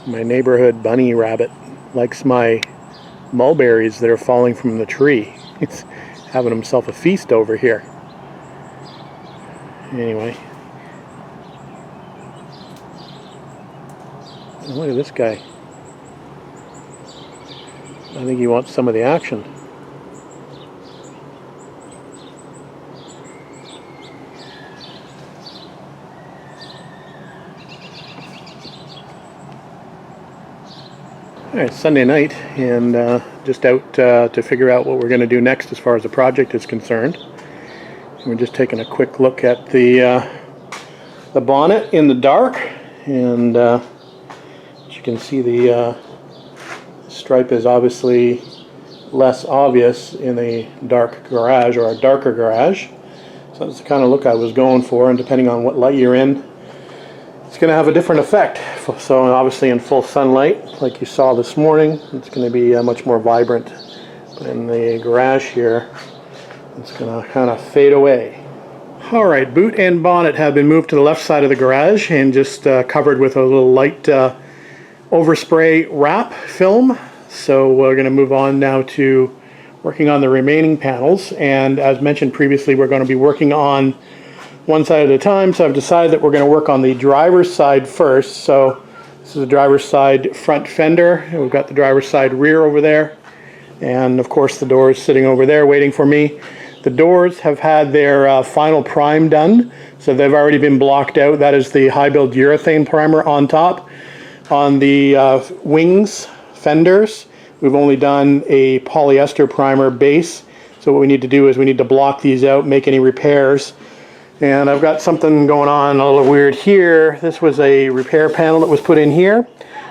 My neighborhood bunny rabbit likes my mulberries that are falling from the tree. He's having himself a feast over here. Anyway. Look at this guy. I think he wants some of the action. Alright, Sunday night, and just out to figure out what we're going to do next as far as the project is concerned. We're just taking a quick look at the bonnet in the dark, and as you can see, the stripe is obviously less obvious in a dark garage, or a darker garage. So that's the kind of look I was going for, and depending on what light you're in, it's going to have a different effect. So obviously in full sunlight, like you saw this morning, it's going to be much more vibrant. But in the garage here, it's going to kind of fade away. Alright, boot and bonnet have been moved to the left side of the garage and just covered with a little light overspray wrap film. So we're going to move on now to working on the remaining panels. And as mentioned previously, we're going to be working on one side at a time, so I've decided that we're going to work on the driver's side first. So this is the driver's side front fender, and we've got the driver's side rear over there, and of course the doors sitting over there waiting for me. The doors have had their final prime done, so they've already been blocked out. That is the high build urethane primer on top. On the wings, fenders, we've only done a polyester primer base, so what we need to do is we need to block these out, make any repairs. And I've got something going on a little weird here. This was a repair panel that was put in here.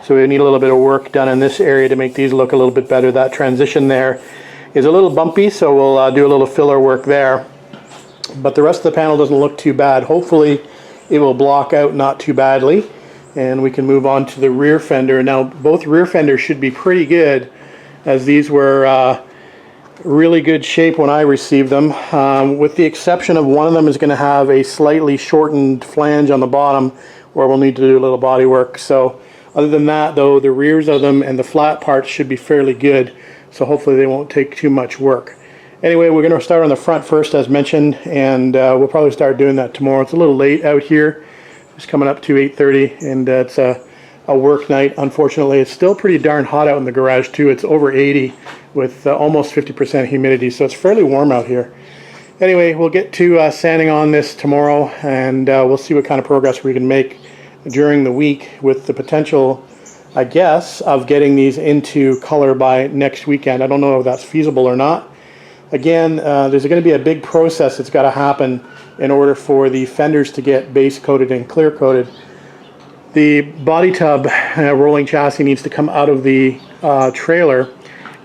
So we need a little bit of work done in this area to make these look a little bit better. That transition there is a little bumpy, so we'll do a little filler work there. But the rest of the panel doesn't look too bad. Hopefully it will block out not too badly. And we can move on to the rear fender. Now both rear fenders should be pretty good, as these were really good shape when I received them, with the exception of one of them is going to have a slightly shortened flange on the bottom where we'll need to do a little body work. So other than that though, the rears of them and the flat parts should be fairly good, so hopefully they won't take too much work. Anyway, we're going to start on the front first as mentioned, and we'll probably start doing that tomorrow. It's a little late out here, just coming up to 8:30, and it's a work night. Unfortunately, it's still pretty darn hot out in the garage too. It's over 80 with almost 50% humidity, so it's fairly warm out here. Anyway, we'll get to sanding on this tomorrow, and we'll see what kind of progress we can make during the week, with the potential, I guess, of getting these into color by next weekend. I don't know if that's feasible or not. Again, there's going to be a big process that's got to happen in order for the fenders to get base coated and clear coated. The body tub rolling chassis needs to come out of the trailer,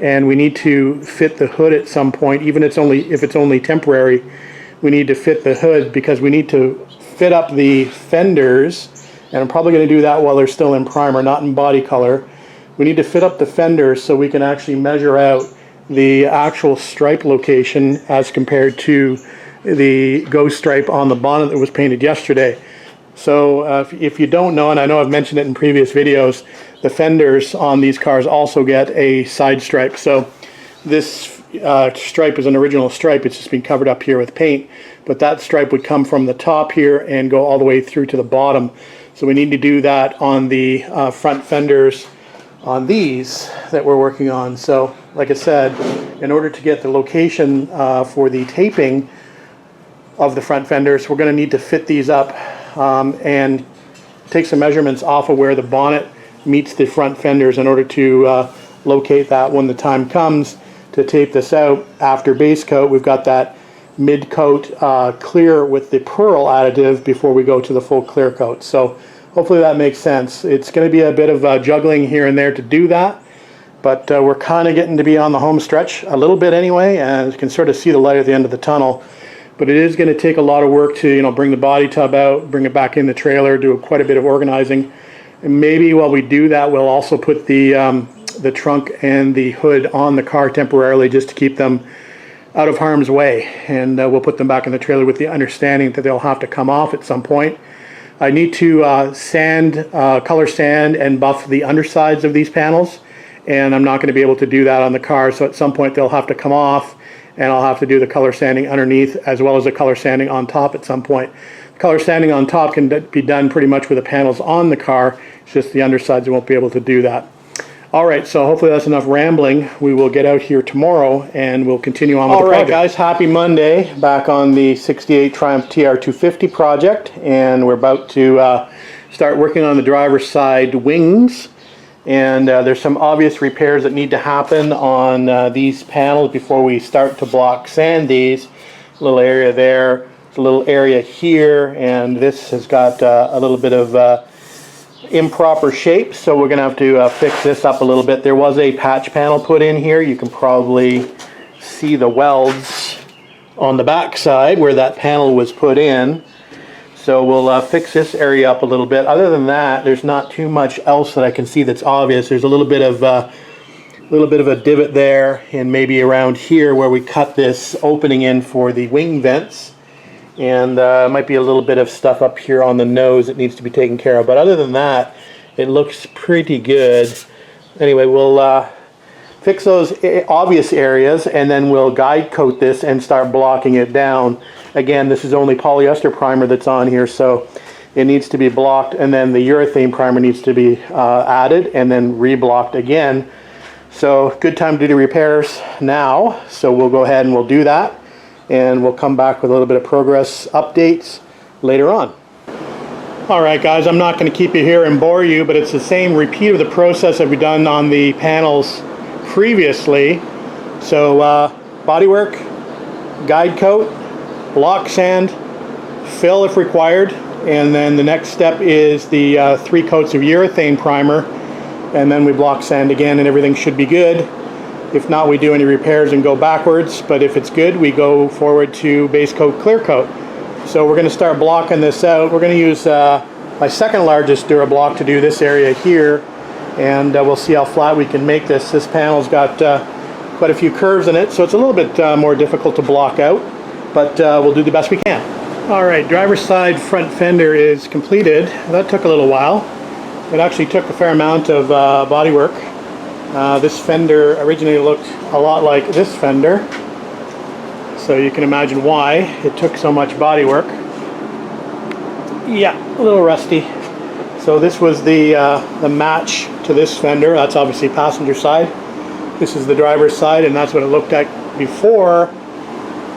and we need to fit the hood at some point. Even if it's only temporary, we need to fit the hood, because we need to fit up the fenders, and I'm probably going to do that while they're still in primer, not in body color. We need to fit up the fenders so we can actually measure out the actual stripe location as compared to the ghost stripe on the bonnet that was painted yesterday. So if you don't know, and I know I've mentioned it in previous videos, the fenders on these cars also get a side stripe. So this stripe is an original stripe. It's just been covered up here with paint, but that stripe would come from the top here and go all the way through to the bottom. So we need to do that on the front fenders on these that we're working on. So like I said, in order to get the location for the taping of the front fenders, we're going to need to fit these up and take some measurements off of where the bonnet meets the front fenders in order to locate that when the time comes to tape this out. After base coat, we've got that mid coat clear with the pearl additive before we go to the full clear coat. So hopefully that makes sense. It's going to be a bit of juggling here and there to do that, but we're kind of getting to be on the home stretch a little bit anyway, and you can sort of see the light at the end of the tunnel. But it is going to take a lot of work to, bring the body tub out, bring it back in the trailer, do quite a bit of organizing. And maybe while we do that, we'll also put the trunk and the hood on the car temporarily, just to keep them out of harm's way. And we'll put them back in the trailer with the understanding that they'll have to come off at some point. I need to color sand and buff the undersides of these panels, and I'm not going to be able to do that on the car, so at some point they'll have to come off, and I'll have to do the color sanding underneath as well as the color sanding on top at some point. Color sanding on top can be done pretty much with the panels on the car. It's just the undersides won't be able to do that. Alright, so hopefully that's enough rambling. We will get out here tomorrow and we'll continue on with the project. Alright guys, happy Monday. Back on the 68 Triumph TR250 project, and we're about to start working on the driver's side wings. And there's some obvious repairs that need to happen on these panels before we start to block sand these. A little area there, a little area here, and this has got a little bit of improper shape, so we're gonna have to fix this up a little bit. There was a patch panel put in here. You can probably see the welds on the back side where that panel was put in, so we'll fix this area up a little bit. Other than that, there's not too much else that I can see that's obvious. There's a little bit of a divot there, and maybe around here where we cut this opening in for the wing vents. And might be a little bit of stuff up here on the nose that needs to be taken care of, but other than that it looks pretty good. Anyway, we'll fix those obvious areas, and then we'll guide coat this and start blocking it down. Again, this is only polyester primer that's on here, so it needs to be blocked, and then the urethane primer needs to be added and then reblocked again. So good time to do repairs now, so we'll go ahead and we'll do that. And we'll come back with a little bit of progress updates later on. Alright guys, I'm not going to keep you here and bore you, but it's the same repeat of the process that we've done on the panels previously. So bodywork, guide coat, block sand, fill if required, and then the next step is the 3 coats of urethane primer, and then we block sand again and everything should be good. If not, we do any repairs and go backwards, but if it's good, we go forward to base coat, clear coat. So we're going to start blocking this out. We're going to use my second largest Durablock to do this area here, and we'll see how flat we can make this. This panel's got quite a few curves in it, so it's a little bit more difficult to block out, but we'll do the best we can. Alright, driver's side front fender is completed. That took a little while. It actually took a fair amount of bodywork. This fender originally looked a lot like this fender, so you can imagine why it took so much body work. Yeah, a little rusty. So this was the match to this fender. That's obviously passenger side. This is the driver's side, and that's what it looked like before,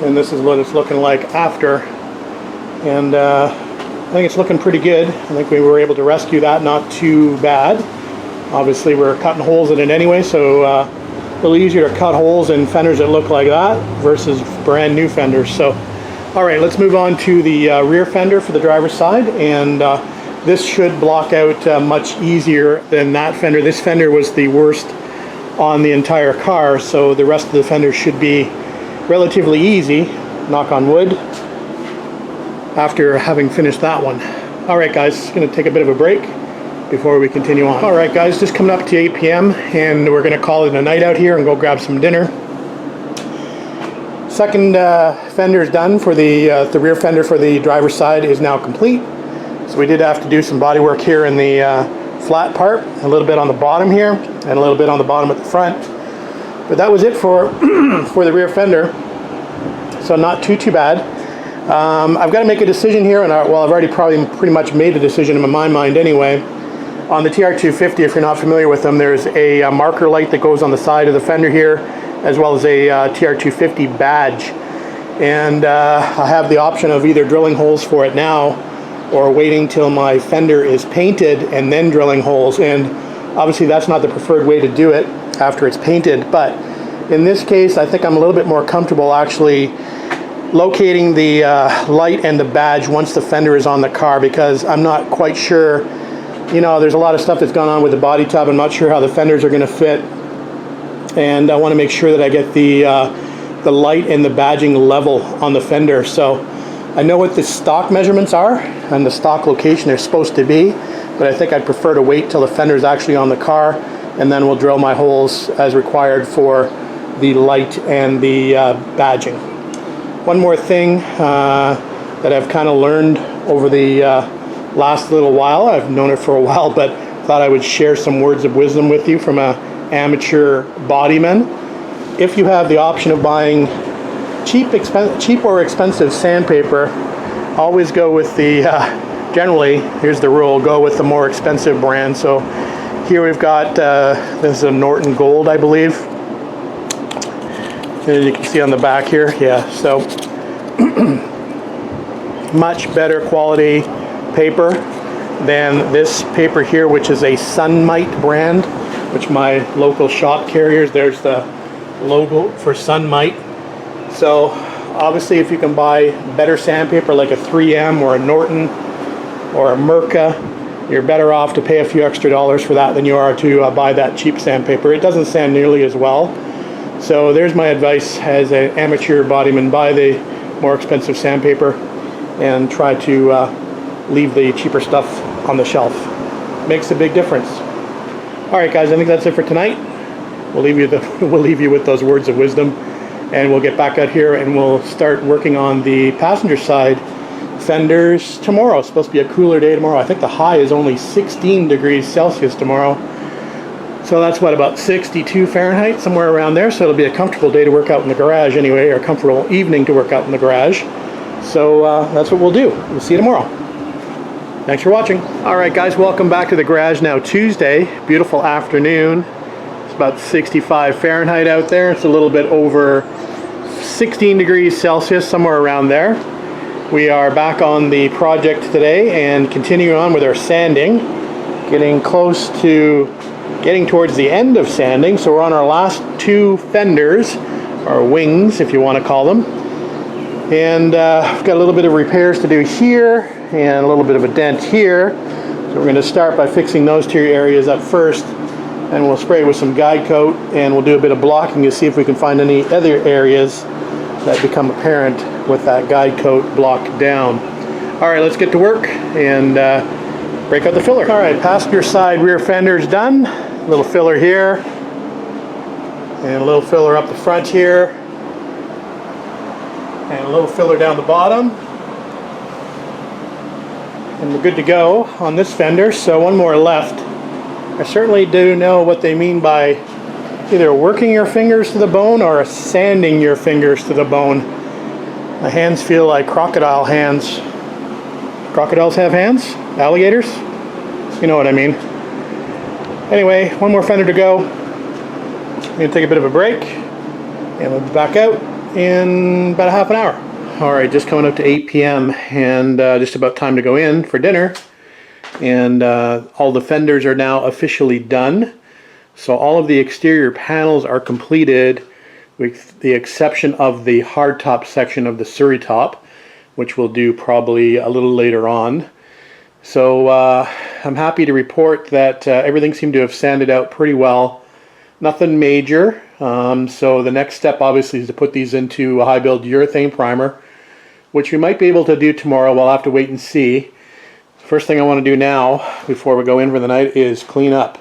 and this is what it's looking like after. And I think it's looking pretty good. I think we were able to rescue that not too bad. Obviously we're cutting holes in it anyway, so a little easier to cut holes in fenders that look like that versus brand new fenders. So alright, let's move on to the rear fender for the driver's side, and this should block out much easier than that fender. This fender was the worst on the entire car, so the rest of the fenders should be relatively easy, knock on wood, after having finished that one. Alright guys, going to take a bit of a break before we continue on. Alright guys, just coming up to 8 p.m. and we're going to call it a night out here and go grab some dinner. Second fender is done for the rear fender for the driver's side is now complete. So we did have to do some body work here in the flat part, a little bit on the bottom here and a little bit on the bottom at the front. But that was it for for the rear fender. So not too bad. I've got to make a decision here, and well, I've already probably pretty much made the decision in my mind anyway. On the TR250, if you're not familiar with them, there's a marker light that goes on the side of the fender here, as well as a TR250 badge. And I have the option of either drilling holes for it now or waiting till my fender is painted and then drilling holes. And obviously that's not the preferred way to do it after it's painted, but in this case I think I'm a little bit more comfortable actually locating the light and the badge once the fender is on the car, because I'm not quite sure. You know, there's a lot of stuff that's gone on with the body tub. I'm not sure how the fenders are going to fit, and I want to make sure that I get the light and the badging level on the fender. So I know what the stock measurements are and the stock location they're supposed to be, but I think I'd prefer to wait till the fender is actually on the car, and then we'll drill my holes as required for the light and the badging. One more thing that I've kind of learned over the last little while. I've known it for a while, but thought I would share some words of wisdom with you from an amateur bodyman. If you have the option of buying cheap or expensive sandpaper, always go with the, generally, here's the rule, go with the more expensive brand. So here we've got, this is a Norton Gold, I believe. And you can see on the back here, yeah, so much better quality paper than this paper here, which is a Sunmite brand, which my local shop carriers, there's the logo for Sunmite. So obviously if you can buy better sandpaper like a 3M or a Norton or a Mirka, you're better off to pay a few extra dollars for that than you are to buy that cheap sandpaper. It doesn't sand nearly as well. So there's my advice as an amateur bodyman: buy the more expensive sandpaper and try to leave the cheaper stuff on the shelf. Makes a big difference. All right, guys, I think that's it for tonight. We'll leave you with those words of wisdom, and we'll get back out here and we'll start working on the passenger side fenders tomorrow. It's supposed to be a cooler day tomorrow. I think the high is only 16 degrees Celsius tomorrow. So that's what, about 62 Fahrenheit, somewhere around there. So it'll be a comfortable day to work out in the garage anyway, or a comfortable evening to work out in the garage. So that's what we'll do. We'll see you tomorrow. Thanks for watching. All right, guys, welcome back to the garage. Now Tuesday, beautiful afternoon. It's about 65 Fahrenheit out there. It's a little bit over 16 degrees Celsius, somewhere around there. We are back on the project today and continuing on with our sanding, getting towards the end of sanding. So we're on our last two fenders, or wings if you want to call them, and we've got a little bit of repairs to do here and a little bit of a dent here. So we're going to start by fixing those two areas up first, and we'll spray with some guide coat, and we'll do a bit of blocking to see if we can find any other areas that become apparent with that guide coat blocked down. All right, let's get to work and break out the filler. All right, passenger side rear fender's done. A little filler here and a little filler up the front here and a little filler down the bottom, and we're good to go on this fender. So one more left. I certainly do know what they mean by either working your fingers to the bone or sanding your fingers to the bone. My hands feel like crocodile hands. Crocodiles have hands? Alligators? You know what I mean. Anyway, one more fender to go. I'm going to take a bit of a break, and we'll be back out in about a half an hour. All right, just coming up to 8 p.m. and just about time to go in for dinner. And all the fenders are now officially done. So all of the exterior panels are completed, with the exception of the hardtop section of the Surrey top, which we'll do probably a little later on. So I'm happy to report that everything seemed to have sanded out pretty well. Nothing major. So the next step obviously is to put these into a high build urethane primer, which we might be able to do tomorrow. We'll have to wait and see. First thing I want to do now before we go in for the night is clean up.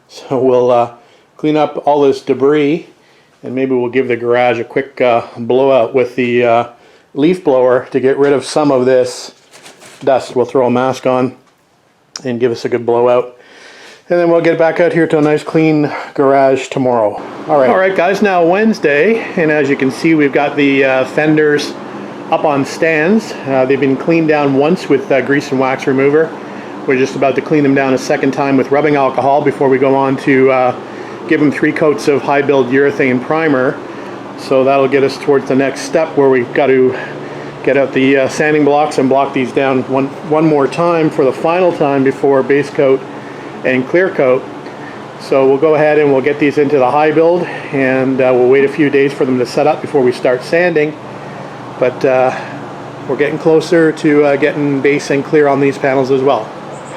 So we'll clean up all this debris, and maybe we'll give the garage a quick blowout with the leaf blower to get rid of some of this dust. We'll throw a mask on and give us a good blowout, and then we'll get back out here to a nice clean garage tomorrow. All right, guys, now Wednesday, and as you can see, we've got the fenders up on stands. They've been cleaned down once with grease and wax remover. We're just about to clean them down a second time with rubbing alcohol before we go on to give them 3 coats of high build urethane primer. So that'll get us towards the next step, where we've got to get out the sanding blocks and block these down one more time for the final time before base coat and clear coat. So we'll go ahead and we'll get these into the high build, and we'll wait a few days for them to set up before we start sanding. But we're getting closer to getting base and clear on these panels as well.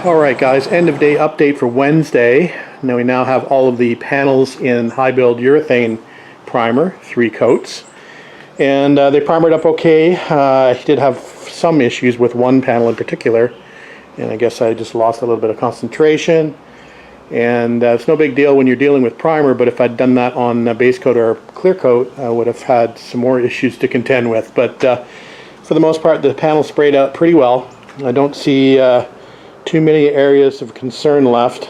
Alright, guys, end of day update for Wednesday. Now we now have all of the panels in high build urethane primer, 3 coats. And they primered up okay. I did have some issues with one panel in particular, and I guess I just lost a little bit of concentration. And it's no big deal when you're dealing with primer, but if I'd done that on base coat or clear coat, I would have had some more issues to contend with. But for the most part, the panel sprayed out pretty well. I don't see too many areas of concern left.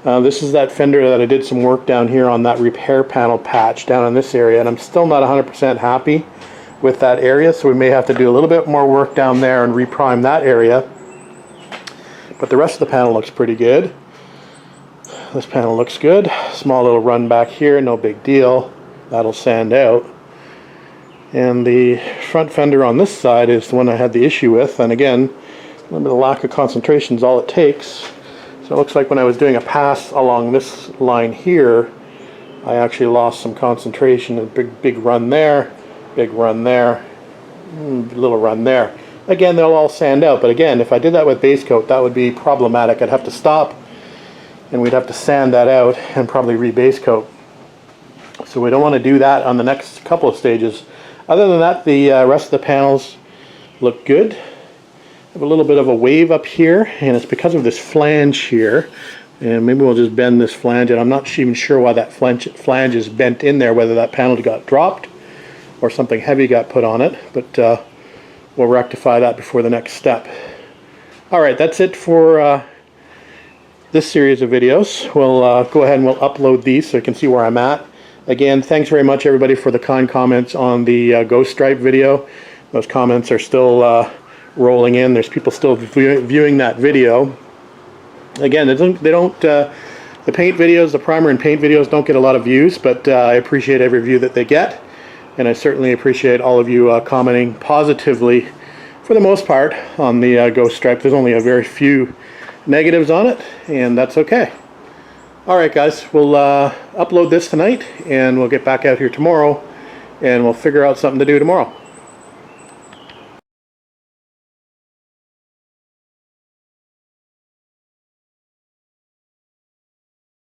This is that fender that I did some work down here on that repair panel patch down in this area, and I'm still not 100% happy with that area, so we may have to do a little bit more work down there and reprime that area. But the rest of the panel looks pretty good. This panel looks good. Small little run back here, no big deal. That'll sand out. And the front fender on this side is the one I had the issue with, and again, a little bit of lack of concentration is all it takes. So it looks like when I was doing a pass along this line here, I actually lost some concentration. A big run there, big run there, little run there. Again, they'll all sand out, but again, if I did that with base coat, that would be problematic. I'd have to stop and we'd have to sand that out and probably re-base coat. So we don't want to do that on the next couple of stages. Other than that, the rest of the panels look good. I have a little bit of a wave up here, and it's because of this flange here. And maybe we'll just bend this flange, and I'm not even sure why that flange is bent in there, whether that panel got dropped or something heavy got put on it, but we'll rectify that before the next step. Alright, that's it for this series of videos. We'll go ahead and we'll upload these so you can see where I'm at. Again, thanks very much everybody for the kind comments on the Ghost Stripe video. Those comments are still rolling in. There's people still viewing that video. Again, the paint videos, the primer and paint videos don't get a lot of views, but I appreciate every view that they get, and I certainly appreciate all of you commenting positively for the most part on the Ghost Stripe. There's only a very few negatives on it, and that's okay. Alright guys, we'll upload this tonight, and we'll get back out here tomorrow, and we'll figure out something to do tomorrow.